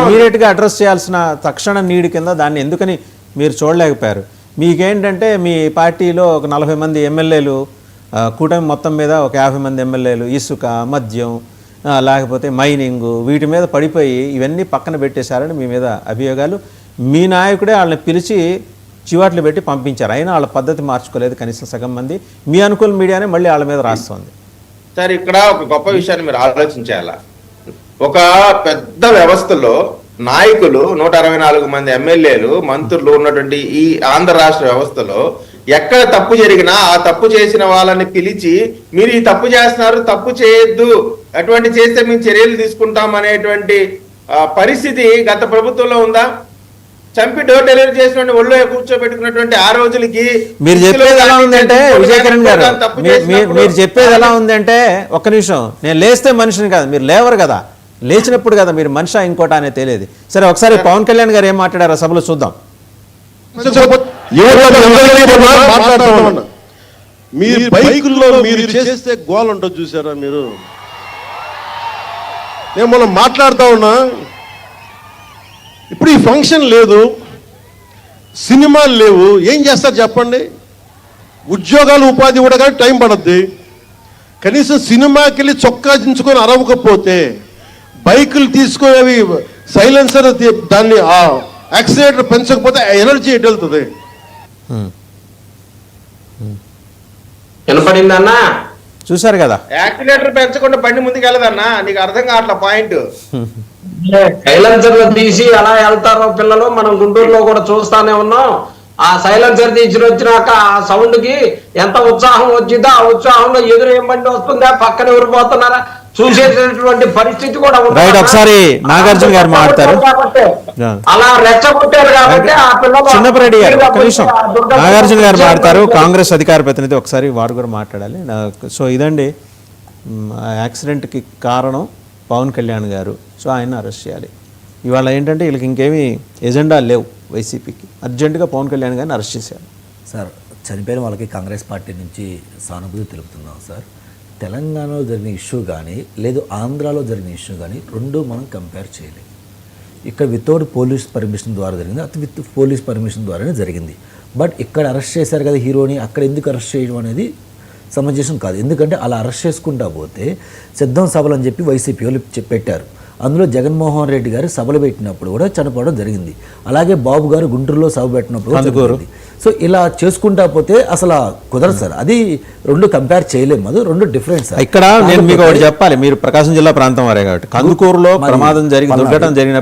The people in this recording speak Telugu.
ఇమీడియట్గా అడ్రస్ చేయాల్సిన తక్షణ నీడ్ కింద దాన్ని ఎందుకని మీరు చూడలేకపోయారు? మీకేంటంటే మీ పార్టీలో ఒక 40 మంది ఎమ్మెల్యేలు, కూటమి మొత్తం మీద ఒక 50 మంది ఎమ్మెల్యేలు ఇసుక, మద్యం, లేకపోతే మైనింగ్, వీటి మీద పడిపోయి ఇవన్నీ పక్కన పెట్టేశారని మీ మీద అభియోగాలు. మీ నాయకుడే వాళ్ళని పిలిచి చివాట్లు పెట్టి పంపించారు. అయినా వాళ్ళ పద్ధతి మార్చుకోలేదు కనీసం సగం మంది. మీ అనుకూల మీడియానే మళ్ళీ వాళ్ళ మీద రాస్తుంది. సార్ ఇక్కడ ఒక గొప్ప విషయాన్ని మీరు ఆలోచించాలా. ఒక పెద్ద వ్యవస్థలో నాయకులు 164 మంది ఎమ్మెల్యేలు, మంత్రులు ఉన్నటువంటి ఈ ఆంధ్ర రాష్ట్ర వ్యవస్థలో ఎక్కడ తప్పు జరిగినా ఆ తప్పు చేసిన వాళ్ళని పిలిచి మీరు ఈ తప్పు చేస్తున్నారు, తప్పు చేయొద్దు, అటువంటి చేస్తే మేము చర్యలు తీసుకుంటాం అనేటువంటి పరిస్థితి గత ప్రభుత్వంలో ఉందా? చంపి డోర్ డెలివరీ చేసిన ఒళ్ళో కూర్చోబెట్టుకున్నటువంటి ఆ రోజులకి మీరు చెప్పేది ఎలా ఉందంటే, విజయకిరణ్ గారు మీరు చెప్పేది ఎలా ఉందంటే, ఒక్క నిమిషం, నేను లేస్తే మనిషిని కాదు, మీరు లేవరు కదా, లేచినప్పుడు కదా మీరు మనిషి ఇంకోట అనేది తెలియదు. సరే ఒకసారి పవన్ కళ్యాణ్ గారు ఏం మాట్లాడారో సభలో చూద్దాం. మీరు బైకుల్లో మీరు చేస్తే గోల్ ఉంటుంది చూసారా మీరు? నేను మనం మాట్లాడుతూ ఉన్నా, ఇప్పుడు ఈ ఫంక్షన్ లేదు, సినిమాలు లేవు, ఏం చేస్తారు చెప్పండి? ఉద్యోగాలు ఉపాధి కూడా కానీ టైం పడద్ది. కనీసం సినిమాకి వెళ్ళి చొక్కా దించుకొని అరవకపోతే, బైకులు తీసుకొని అవి సైలెన్సర్ దాన్ని యాక్సిలేటర్ పెంచకపోతే ఎనర్జీ ఎటు వెళ్తుంది? వినపడిందన్నా? చూసారు కదా, యాక్సిలేటర్ పెంచకుండా బండి ముందుకు వెళ్ళదన్నా. నీకు అర్థం కావట్లా పాయింట్. సైలెన్సర్లు తీసి అలా వెళ్తారో పిల్లలు, మనం గుంటూరులో కూడా చూస్తానే ఉన్నాం. ఆ సైలెన్సర్ తీసి వచ్చినాక ఆ సౌండ్ కి ఎంత ఉత్సాహం వచ్చిందో, ఆ ఉత్సాహంలో ఎదురు ఏం బండి వస్తుందా, పక్కన ఎవరు పోతున్నారా చూసేటటువంటి పరిస్థితి కూడా ఉంది. ఒకసారి నాగార్జున గారు మాట్లాడతారు. అలా రెచ్చగొట్టారు కాబట్టి ఆ పిల్లలు. చిన్నపరెడ్డి గారు ఒక్క నిమిషం, నాగార్జున గారు మాట్లాడతారు, కాంగ్రెస్ అధికార ప్రతినిధి, ఒకసారి వారు కూడా మాట్లాడాలి. సో ఇదండి యాక్సిడెంట్కి కారణం పవన్ కళ్యాణ్ గారు. సో ఆయన అరెస్ట్ చేయాలి. ఇవాళ ఏంటంటే వీళ్ళకి ఇంకేమీ ఎజెండా లేవు వైసీపీకి, అర్జెంటుగా పవన్ కళ్యాణ్ గారిని అరెస్ట్ చేశారు. సార్ చనిపోయిన వాళ్ళకి కాంగ్రెస్ పార్టీ నుంచి సానుభూతి తెలుపుతున్నాం సార్. తెలంగాణలో జరిగిన ఇష్యూ కానీ లేదు ఆంధ్రాలో జరిగిన ఇష్యూ కానీ రెండు మనం కంపేర్ చేయలేము. ఇక్కడ వితౌట్ పోలీస్ పర్మిషన్ ద్వారా జరిగింది, అది విత్ పోలీస్ పర్మిషన్ ద్వారానే జరిగింది. బట్ ఇక్కడ అరెస్ట్ చేశారు కదా హీరోని, అక్కడ ఎందుకు అరెస్ట్ చేయడం అనేది సమంజసం కాదు. ఎందుకంటే అలా అరెస్ట్ చేసుకుంటా పోతే సిద్ధం సభలు అని చెప్పి వైసీపీ వాళ్ళు పెట్టారు. అందులో జగన్మోహన్ రెడ్డి గారు సభలు పెట్టినప్పుడు కూడా చనిపోవడం జరిగింది. అలాగే బాబు గారు గుంటూరులో సభ పెట్టినప్పుడు. సో ఇలా చేసుకుంటా పోతే అసలు కుదరదు సార్. అది రెండు కంపేర్ చేయలేము, అది రెండు డిఫరెంట్ సార్. ఇక్కడ నేను మీకు ఒకటి చెప్పాలి, మీరు ప్రకాశం జిల్లా ప్రాంతం వారే కాబట్టి కందుకూరులో ప్రమాదం జరిగి దుర్ఘటన జరిగిన